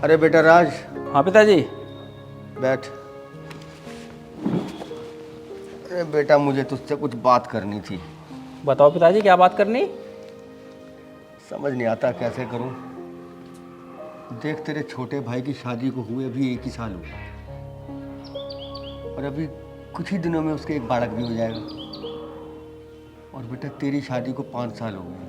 अरे बेटा राज, हाँ पिताजी। बैठ। अरे बेटा, मुझे तुझसे कुछ बात करनी थी। बताओ पिताजी, क्या बात करनी? समझ नहीं आता कैसे करूं। देख, तेरे छोटे भाई की शादी को हुए भी 1 ही साल हुआ और अभी कुछ ही दिनों में उसके एक बालक भी हो जाएगा। और बेटा, तेरी शादी को 5 साल हो गए।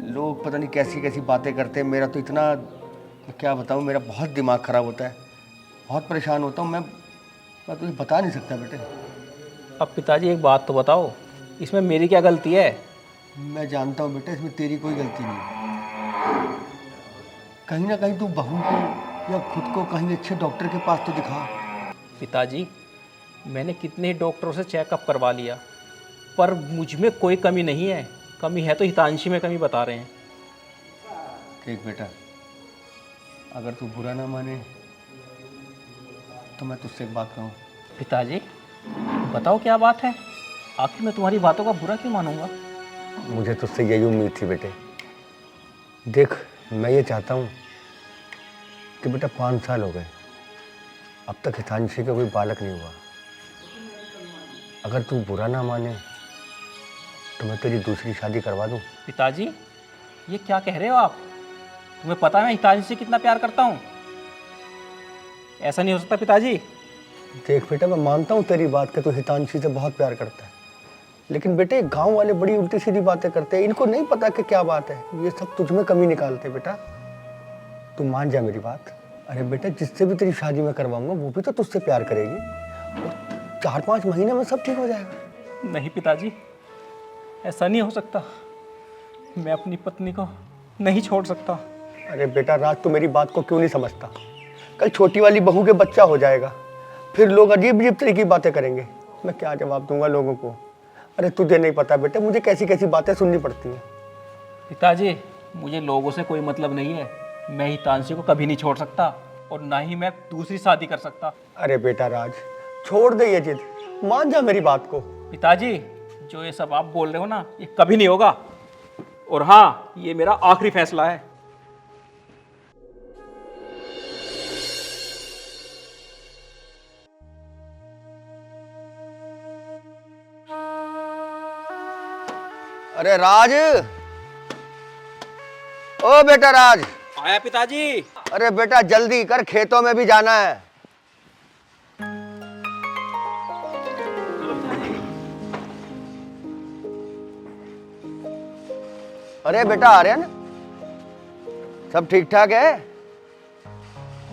लोग पता नहीं कैसी कैसी बातें करते हैं। मेरा तो इतना, मैं क्या बताऊं, मेरा बहुत दिमाग खराब होता है, बहुत परेशान होता हूं मैं तुझे बता नहीं सकता बेटे। अब पिताजी एक बात तो बताओ, इसमें मेरी क्या गलती है? मैं जानता हूँ बेटा, इसमें तेरी कोई गलती नहीं है। कहीं ना कहीं तू बहू को या खुद को कहीं अच्छे डॉक्टर के पास तो दिखा। पिताजी, मैंने कितने डॉक्टरों से चेकअप करवा लिया, पर मुझ में कोई कमी नहीं है। कमी है तो हितांशी में कमी बता रहे हैं। देख बेटा, अगर तू बुरा ना माने तो मैं तुझसे एक बात कहूँ। पिताजी बताओ क्या बात है, आखिर मैं तुम्हारी बातों का बुरा क्यों मानूंगा? मुझे तुझसे यही उम्मीद थी बेटे। देख, मैं ये चाहता हूँ कि बेटा 5 साल हो गए, अब तक हितांशी का कोई बालक नहीं हुआ। अगर तू बुरा ना माने तो मैं तेरी दूसरी शादी करवा दूँ। पिताजी ये क्या कह रहे हो आप? तुम्हें पता है मैं हितांशी से कितना प्यार करता हूँ। ऐसा नहीं हो सकता पिताजी। देख बेटा, मैं मानता हूँ तेरी बात कि तू हितांशी से बहुत प्यार करता है, लेकिन बेटे गांव वाले बड़ी उल्टी सीधी बातें करते हैं। इनको नहीं पता कि क्या बात है, ये सब तुझ में कमी निकालते। बेटा तू मान जा मेरी बात। अरे बेटा, जिससे भी तेरी शादी मैं करवाऊंगा वो भी तो तुझसे प्यार करेगी और 4-5 महीने में सब ठीक हो जाएगा। नहीं पिताजी, ऐसा नहीं हो सकता। मैं अपनी पत्नी को नहीं छोड़ सकता। अरे बेटा राज, तू मेरी बात को क्यों नहीं समझता? कल छोटी वाली बहू के बच्चा हो जाएगा, फिर लोग अजीब अजीब तरह की बातें करेंगे। मैं क्या जवाब दूंगा लोगों को? अरे तुझे नहीं पता बेटा, मुझे कैसी कैसी बातें सुननी पड़ती हैं। पिताजी मुझे लोगों से कोई मतलब नहीं है। मैं हितांशी को कभी नहीं छोड़ सकता और ना ही मैं दूसरी शादी कर सकता। अरे बेटा राज, छोड़ दे ये जिद, मान जा मेरी बात को। पिताजी जो ये सब आप बोल रहे हो ना, ये कभी नहीं होगा। और हाँ, ये मेरा आखिरी फैसला है। अरे राज, ओ बेटा राज। आया पिताजी। अरे बेटा जल्दी कर, खेतों में भी जाना है। अरे बेटा आर्यन, सब ठीक ठाक है?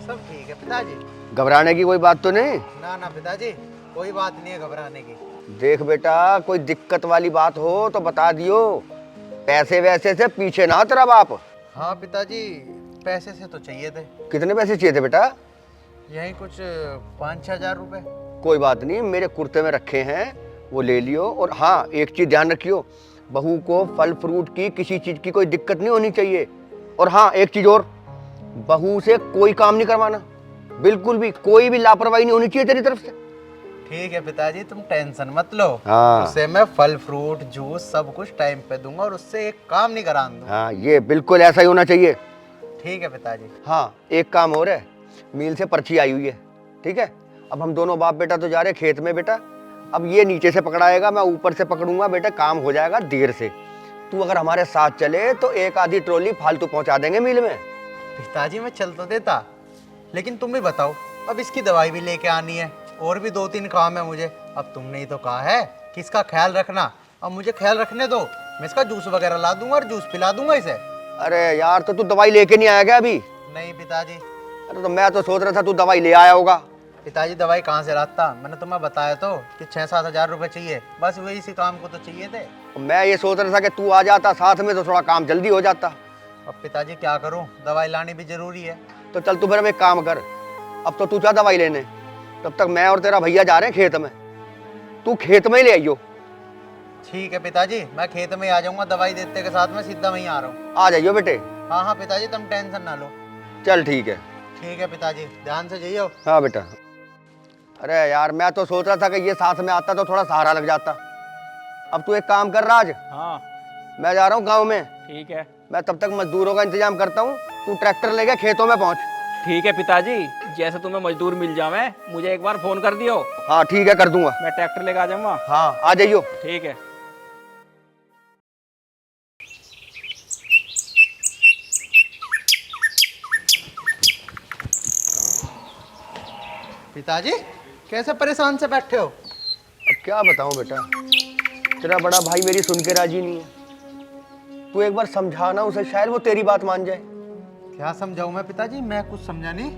सब ठीक है पिताजी। घबराने की कोई बात तो नहीं? ना ना पिताजी, कोई बात नहीं है घबराने की। देख बेटा, कोई दिक्कत वाली बात हो तो बता दियो। पैसे वैसे से पीछे ना हो तेरा बाप। हाँ पिताजी, पैसे से तो चाहिए थे। कितने पैसे चाहिए थे बेटा? यही कुछ 5-6 हजार रुपए। कोई बात नहीं, मेरे कुर्ते में रखे हैं, वो ले लियो। और हाँ, एक चीज ध्यान रखियो, बहू को फल फ्रूट की किसी चीज की कोई दिक्कत नहीं होनी चाहिए। और हाँ, एक चीज और, बहू से कोई काम नहीं करवाना, बिल्कुल भी कोई भी लापरवाही नहीं होनी चाहिए तेरी तरफ से। ठीक है पिताजी, तुम टेंशन मत लो। हाँ। उससे मैं फल फ्रूट जूस सब कुछ टाइम पे दूंगा और उससे एक काम नहीं करा दूंगा। हाँ, ये बिल्कुल ऐसा ही होना चाहिए। ठीक है पिताजी। हाँ, एक काम और है, मील से पर्ची आई हुई है, ठीक है? अब हम दोनों बाप बेटा तो जा रहे खेत में बेटा। अब ये नीचे से पकड़ाएगा, मैं ऊपर से पकड़ूंगा बेटा, काम हो जाएगा देर से। तू अगर हमारे साथ चले तो एक आधी ट्रॉली फालतू पहुंचा देंगे मील में। पिताजी मैं चल तो देता, लेकिन तुम भी बताओ, अब इसकी दवाई भी लेके आनी है और भी 2-3 काम है मुझे। अब तुमने ही तो कहा है कि इसका ख्याल रखना, अब मुझे ख्याल रखने दो। मैं इसका जूस वगैरह ला दूंगा और जूस पिला दूंगा इसे। अरे यार, तो तू दवाई लेके नहीं आया क्या अभी? नहीं पिताजी। अरे तो मैं तो सोच रहा था तू दवाई ले आया होगा। पिताजी दवाई कहाँ से लाता, मैंने तुम्हें बताया तो कि 6-7 हजार रुपए चाहिए, बस वही इसी काम को तो चाहिए थे। मैं ये सोच रहा था कि तू आ जाता साथ में तो थोड़ा काम जल्दी हो जाता। अब पिताजी क्या करूं, दवाई लानी भी जरूरी है। तो चल तू फिर अब एक काम कर, अब तो तू जा दवाई लेने, तब तक मैं और तेरा भैया जा रहे हैं खेत में, तू खेत में ही ले आइयो। ठीक है पिताजी, मैं खेत में आ जाऊंगा, दवाई देते के साथ में सीधा वहीं आ रहा हूँ। आ जाइयो बेटे। हाँ हाँ पिताजी, तुम टेंशन ना लो। चल ठीक है। ठीक है पिताजी, ध्यान से जाइयो। हाँ बेटा। अरे यार, मैं तो सोच रहा था कि ये साथ में आता तो थोड़ा सहारा लग जाता। अब तू एक काम कर राज, हाँ मैं जा रहा हूँ गाँव में। ठीक है। मैं तब तक मजदूरों का इंतजाम करता हूँ, तू ट्रैक्टर लेके खेतों में पहुँच। ठीक है पिताजी, जैसे तुम्हें मजदूर मिल जावे मुझे एक बार फोन कर दियो। हाँ ठीक है, कर दूंगा। मैं ट्रैक्टर लेके आ जाऊंगा। हाँ आ जाइयो। ठीक है। पिताजी कैसे परेशान से बैठे हो? अब क्या बताऊं बेटा, तेरा बड़ा भाई मेरी सुन के राजी नहीं है। तू एक बार समझाना उसे, शायद वो तेरी बात मान जाए। क्या समझाऊं मैं पिताजी, मैं कुछ समझा नहीं।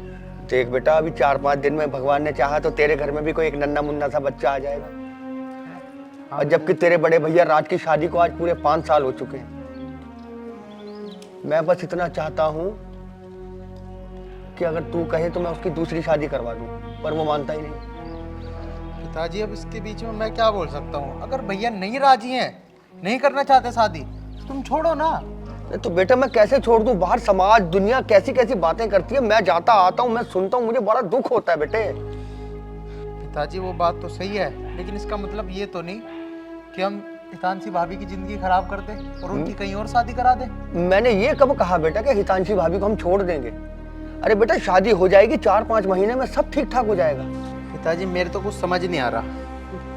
देख बेटा, अभी 4-5 दिन में भगवान ने चाहा तो तेरे घर में भी कोई एक नन्ना मुन्ना सा बच्चा आ जाएगा। और जबकि तेरे बड़े भैया राज की शादी को आज पूरे 5 साल हो चुके हैं। मैं बस इतना चाहता हूँ कि अगर तू कहे तो मैं उसकी दूसरी शादी करवा दूं, पर वो मानता ही नहीं। पिताजी अब इसके बीच में मैं क्या बोल सकता हूँ? अगर भैया नहीं राजी हैं, नहीं करना चाहते शादी, तो तुम छोड़ो ना। तो बेटा मैं कैसे छोड़ दूं? बाहर समाज दुनिया कैसी कैसी बातें करती है। मैं जाता आता हूँ, मैं सुनता हूँ, मुझे बड़ा दुख होता है बेटे। पिताजी वो बात तो सही है, लेकिन इसका मतलब ये तो नहीं कि हम हितांशी भाभी की जिंदगी खराब कर दें और उनकी कहीं और शादी करा दें। मैंने ये कब कहा बेटा कि हितांशी भाभी को हम छोड़ देंगे? अरे बेटा शादी हो जाएगी, 4-5 महीने में सब ठीक ठाक हो जाएगा। पिताजी मेरे तो कुछ समझ नहीं आ रहा,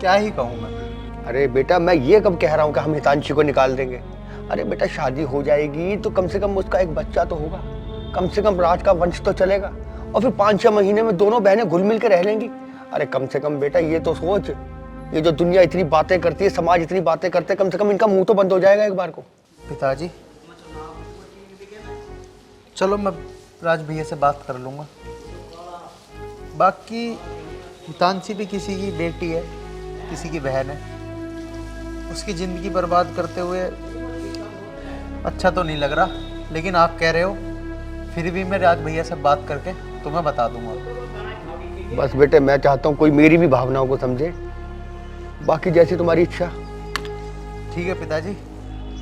क्या ही कहूँ मैं। अरे बेटा मैं ये कब कह रहा हूँ कि हम हितांशी को निकाल देंगे। अरे बेटा शादी हो जाएगी तो कम से कम उसका एक बच्चा तो होगा, कम से कम राज का वंश तो चलेगा, और फिर 5-6 महीने में दोनों बहनें घुल मिल के रह लेंगी। अरे कम से कम बेटा ये तो सोच, ये जो दुनिया इतनी बातें करती है, समाज इतनी बातें करते, कम से कम इनका मुंह तो बंद हो जाएगा एक बार को। पिताजी चलो मैं राज भैया से बात कर लूँगा। बाकी हितांशी भी किसी की बेटी है, किसी की बहन है, उसकी ज़िंदगी बर्बाद करते हुए अच्छा तो नहीं लग रहा। लेकिन आप कह रहे हो, फिर भी मैं राज भैया से बात करके तुम्हें बता दूंगा। बस बेटे मैं चाहता हूँ कोई मेरी भी भावनाओं को समझे, बाकी जैसी तुम्हारी इच्छा। ठीक है पिताजी,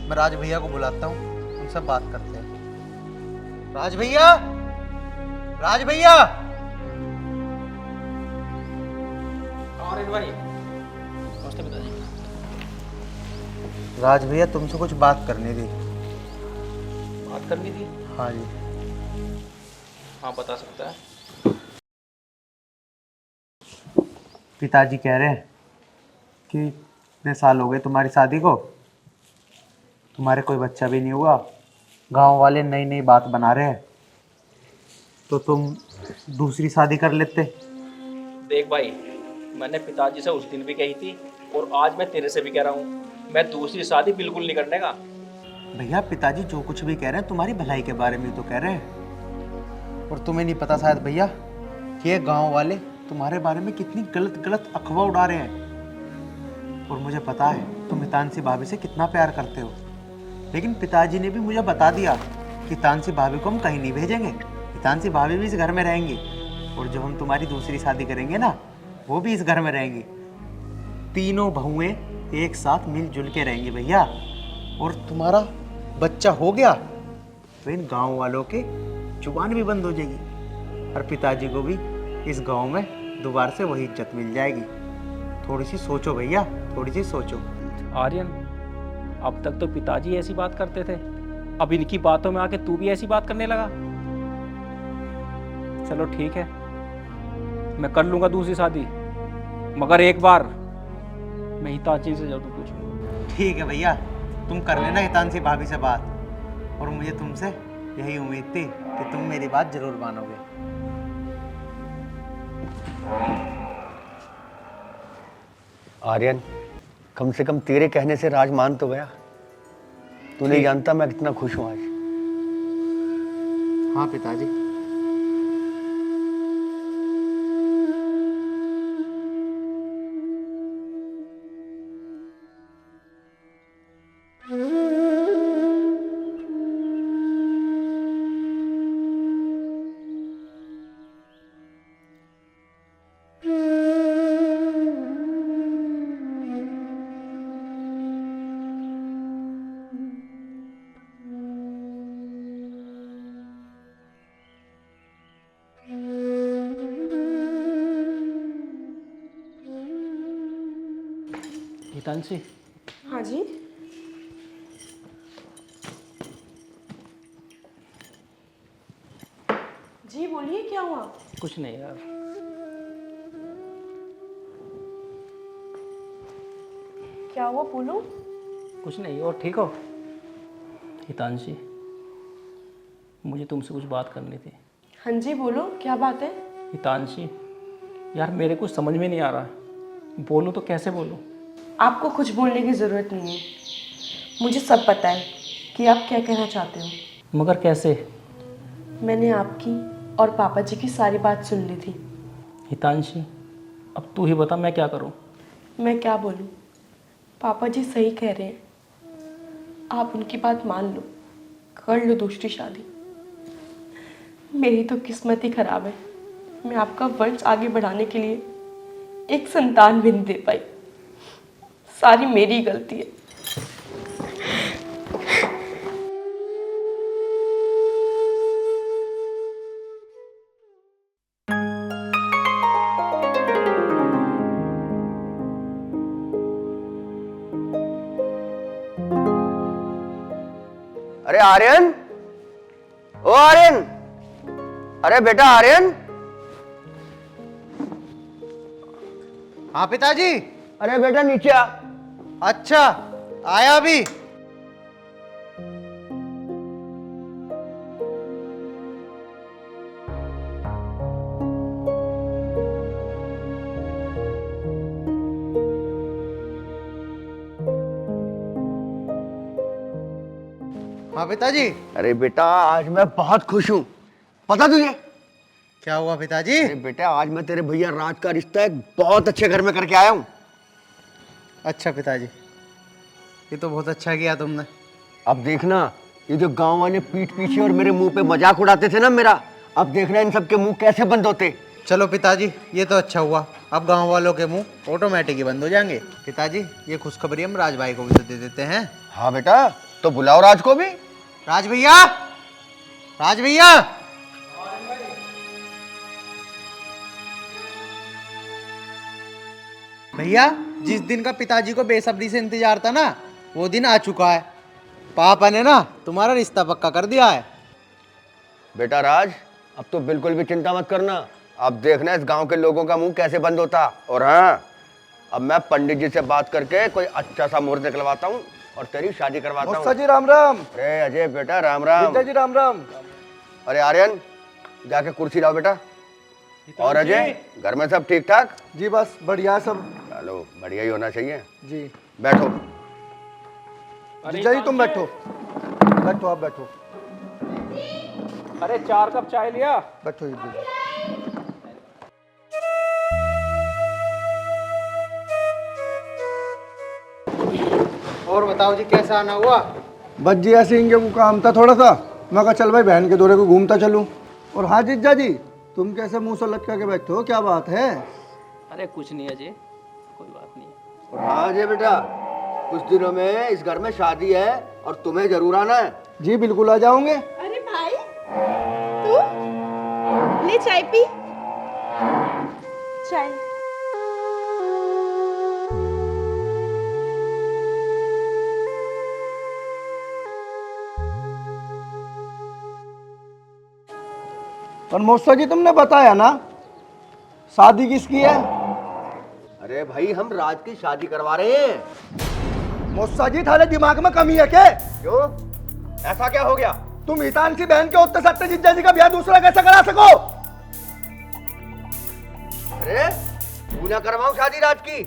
मैं राज भैया को बुलाता हूँ, उनसे बात करते हैं। राज भैया, राज भैया। भाई नमस्ते पिताजी। राज भैया तुमसे कुछ बात करनी थी। बात करनी थी? हाँ जी। हाँ बता सकता है। पिताजी कह रहे हैं कि इतने साल हो गए तुम्हारी शादी को, तुम्हारे कोई बच्चा भी नहीं हुआ, गांव वाले नई नई बात बना रहे हैं, तो तुम दूसरी शादी कर लेते। देख भाई, मैंने पिताजी से उस दिन भी कही थी और आज मैं तेरे से भी कह रहा हूँ, मैं दूसरी शादी बिल्कुल नहीं करने का। भैया पिताजी जो कुछ भी कह रहे हैं तुम्हारी भलाई के बारे में तो कह रहे हैं, और तुम्हें नहीं पता शायद भैया कि ये गांव वाले तुम्हारे बारे में कितनी गलत गलत अफवाह उड़ा रहे हैं। और मुझे पता है तुम हितांशी भाभी से कितना प्यार करते हो, लेकिन पिताजी ने भी मुझे बता दिया कि हितांशी भाभी को हम कहीं नहीं भेजेंगे, हितांशी भाभी भी इस घर में रहेंगी, और जो हम तुम्हारी दूसरी शादी करेंगे ना वो भी इस घर में रहेंगी। तीनों बहुएं एक साथ मिलजुल के रहेंगी भैया, और तुम्हारा बच्चा हो गया तो इन गांव वालों के जुबान भी बंद हो जाएगी, और पिताजी को भी इस गांव में दोबारा से वही इज्जत मिल जाएगी। थोड़ी सी सोचो भैया, थोड़ी सी सोचो। आर्यन, अब तक तो पिताजी ऐसी बात करते थे, अब इनकी बातों में आके तू भी ऐसी बात करने लगा। चलो ठीक है, मैं कर लूंगा दूसरी शादी, मगर एक बार मैं हितांशी से जरूर पूछूंगा। ठीक है भैया, तुम कर लेना हितांशी भाभी से बात, और मुझे तुमसे यही उम्मीद थी कि तुम मेरी बात जरूर मानोगे। आर्यन, कम से कम तेरे कहने से राज मान तो गया। तू नहीं जानता मैं कितना खुश हूँ आज। हाँ पिताजी। हितांशी, हाँ जी। कुछ नहीं यार। क्या हुआ बोलो। कुछ नहीं। और ठीक हो हितांशी? मुझे तुमसे कुछ बात करनी थी। हाँ जी बोलो, क्या बात है। हितांशी यार, मेरे कुछ समझ में नहीं आ रहा, बोलूँ तो कैसे बोलूँ? आपको कुछ बोलने की ज़रूरत नहीं है, मुझे सब पता है कि आप क्या कहना चाहते हो। मगर कैसे? मैंने आपकी और पापा जी की सारी बात सुन ली थी। हितांशी अब तू ही बता, मैं क्या करूँ? मैं क्या बोलूँ, पापा जी सही कह रहे हैं, आप उनकी बात मान लो, कर लो दूसरी शादी। मेरी तो किस्मत ही खराब है, मैं आपका वंश आगे बढ़ाने के लिए एक संतान भी नहीं दे पाई। सारी मेरी गलती है। अरे आर्यन, ओ आर्यन, अरे बेटा आर्यन। हाँ पिताजी। अरे बेटा नीचे आ। अच्छा, आया अभी। हाँ पिताजी। अरे बेटा आज मैं बहुत खुश हूँ, पता तुझे? क्या हुआ पिताजी? अरे बेटा आज मैं तेरे भैया राज का रिश्ता एक बहुत अच्छे घर में करके आया हूँ। अच्छा पिताजी, ये तो बहुत अच्छा किया तुमने। अब देखना, ये जो गांव वाले पीठ पीछे और मेरे मुंह पे मजाक उड़ाते थे ना मेरा, अब देखना इन सबके मुंह कैसे बंद होते। चलो पिताजी, ये तो अच्छा हुआ, अब गांव वालों के मुंह ऑटोमेटिक ही बंद हो जाएंगे। पिताजी ये खुशखबरी हम राज भाई को भी तो दे देते हैं। हाँ बेटा, तो बुलाओ राज को भी। राज भैया, राज भैया। भैया जिस दिन का पिताजी को बेसब्री से इंतजार था ना, वो दिन आ चुका है। पापा ने ना तुम्हारा रिश्ता पक्का कर दिया है। बेटा राज, अब तो बिल्कुल भी चिंता मत करना, अब देखना इस गांव के लोगों का मुंह कैसे बंद होता। और हाँ, अब मैं पंडित जी से बात करके कोई अच्छा सा मुहूर्त निकलवाता हूँ और तेरी शादी करवाता हूँ। जी राम राम। अरे अजय बेटा राम राम। जी राम राम। अरे आर्यन जाके कुर्सी लाओ बेटा। और अजय घर में सब ठीक ठाक? जी बस बढ़िया सब। चलो बढ़िया ही होना चाहिए। जी बैठो। जीजा जी तुम बैठो, बैठो आप बैठो, अरे 4 कप चाय लिया। बैठो जीजा जी। और बताओ जी कैसा आना हुआ? बस जी ऐसे ही को काम था थोड़ा सा, मैं कहा चल भाई बहन के दौरे को घूमता चलूं। और हाँ जीजा जी, तुम कैसे मुंह से लटका के बैठे हो, क्या बात है? अरे कुछ नहीं अजय, कोई बात नहीं। और हाँ अजय बेटा, कुछ दिनों में इस घर में शादी है और तुम्हें जरूर आना है। जी बिल्कुल आ जाओगे। अरे भाई तू ले चाय पी। चाय। और मौसा जी तुमने बताया ना शादी किसकी है? अरे भाई हम राज की शादी करवा रहे हैं। मौसा जी थारे दिमाग में कमी है क्या? क्यों, ऐसा क्या हो गया? तुम हितांशी बहन के उत्ते सत्ते जीजा जी का ब्याह दूसरा कैसे करा सको? अरे तू ना करवाऊं शादी राज की?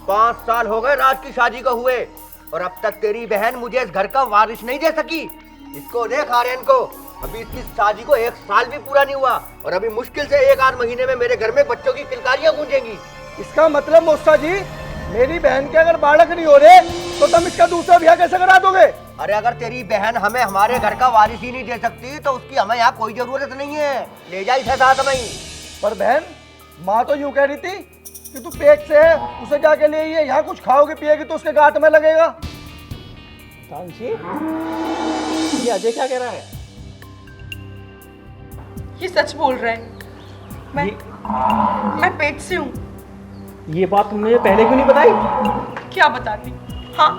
5 साल हो गए राज की शादी को हुए और अब तक तेरी बहन मुझे इस घर का वारिस नहीं दे सकी। इसको देख आर्यन को, अभी इसकी शादी को 1 साल भी पूरा नहीं हुआ और अभी मुश्किल से 1-8 महीने में मेरे घर में बच्चों की किलकारियां गूंजेंगी। इसका मतलब मौसा जी मेरी बहन के अगर बालक नहीं हो रहे तो तुम इसका दूसरा ब्याह कैसे करा दोगे? अरे अगर तेरी बहन हमें हमारे घर का वारिस ही नहीं दे सकती तो उसकी हमें यहाँ कोई जरूरत नहीं है, ले जा इसे साथ में ही। पर बहन माँ तो यूं कह रही थी कि तू पेट से है, उसे जाके ले आइए, यहाँ कुछ खाओगे पिएगी तो उसके गांठ में लगेगा। हितांशी, ये अजय क्या कह रहा है? ये सच बोल रहा है। मैं पेट से हूँ। ये बात तुमने पहले क्यों नहीं बताई? क्या बताती? हाँ,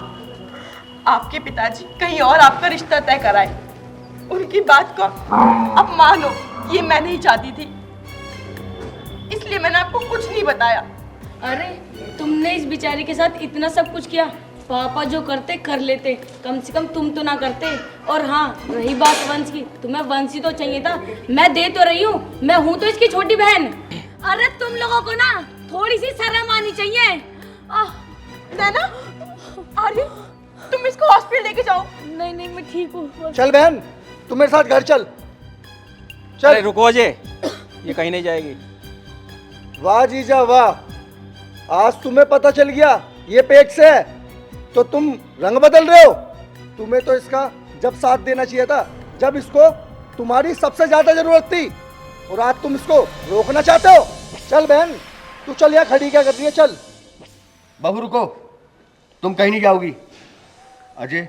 आपके पिताजी कहीं और आपका रिश्ता तय कराए। उनकी बात को अब मानो, ये मैं नहीं चाहती थी। मैंने आपको कुछ नहीं बताया। अरे तुमने इस बेचारी के साथ इतना सब कुछ किया, पापा जो करते कर लेते, कम से कम तुम तो ना करते। और हाँ, रही बात वंश की, तुम्हें वंश ही तो चाहिए था, मैं दे तो रही हूँ, मैं हूँ तो इसकी छोटी बहन। अरे तुम लोगों को ना थोड़ी सी शर्म आनी चाहिए। नैना, आर्यन, तुम इसको हॉस्पिटल लेके जाओ। नहीं नहीं, मैं ठीक हूँ। चल बहन, तू मेरे साथ घर चल। अरे रुको अजय, ये कहीं नहीं जाएगी। वाह जीजा वाह, आज तुम्हें पता चल गया ये पेट से है, तो तुम रंग बदल रहे हो। तुम्हें तो इसका जब साथ देना चाहिए था, जब इसको तुम्हारी सबसे ज्यादा जरूरत थी, और आज तुम इसको रोकना चाहते हो। चल बहन, तू चल, यहाँ खड़ी क्या कर रही है, चल। बहू रुको, तुम कहीं नहीं जाओगी। अजय,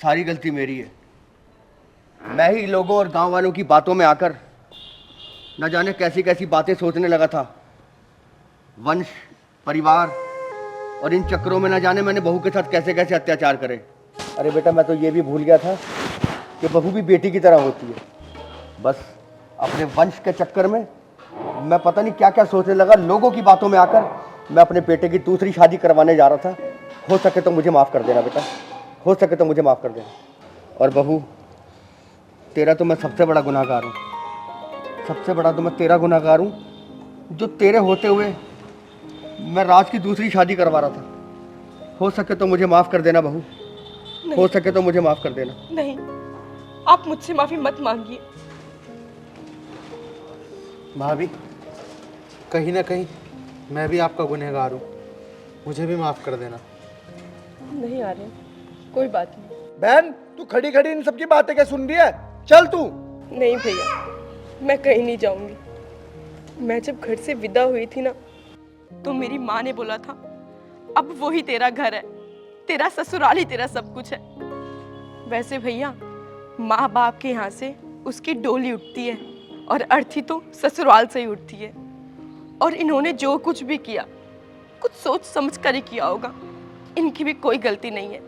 सारी गलती मेरी है। मैं ही लोगों और गांव वालों की बातों में आकर न जाने कैसी कैसी बातें सोचने लगा था। वंश, परिवार और इन चक्करों में न जाने मैंने बहू के साथ कैसे कैसे अत्याचार करे। अरे बेटा, मैं तो ये भी भूल गया था कि बहू भी बेटी की तरह होती है। बस अपने वंश के चक्कर में मैं पता नहीं क्या क्या सोचने लगा। लोगों की बातों में आकर मैं अपने बेटे की दूसरी शादी करवाने जा रहा था। हो सके तो मुझे माफ़ कर देना बेटा, हो सके तो मुझे माफ़ कर देना। और बहू, तेरा तो मैं सबसे बड़ा गुनाहगार हूँ, सबसे बड़ा तो मैं तेरा गुनाहगार हूँ, जो तेरे होते हुए मैं राज की दूसरी शादी करवा रहा था। हो सके तो मुझे माफ़ कर देना बहू, हो सके तो मुझे माफ़ कर देना। नहीं, आप मुझसे माफी मत मांगिए। भाभी, कहीं ना कहीं मैं भी आपका गुनहगार हूँ, मुझे भी माफ़ कर देना। नहीं आर्यन, कोई बात नहीं। बहन, तू खड़ी खड़ी इन सबकी बातें क्या सुन रही है? चल तू। नहीं भैया, मैं कहीं नहीं जाऊंगी। मैं जब घर से विदा हुई थी ना, तो मेरी माँ ने बोला था, अब वही तेरा घर है, तेरा ससुराल ही तेरा सब कुछ है। वैसे भैया, माँ बाप के यहाँ से उसकी डोली उठती है, और अर्थी तो ससुराल से ही उठती है। और इन्होंने जो कुछ भी किया, कुछ सोच समझ कर ही किया होगा, इनकी भी कोई गलती नहीं है।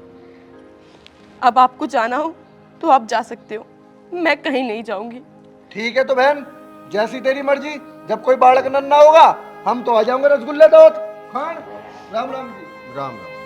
अब आपको जाना हो तो आप जा सकते हो, मैं कहीं नहीं जाऊंगी। ठीक है तो बहन, जैसी तेरी मर्जी। जब कोई बालक नन्ना होगा, हम तो आ जाएंगे रसगुल्ले तो खान। राम राम जी। राम राम।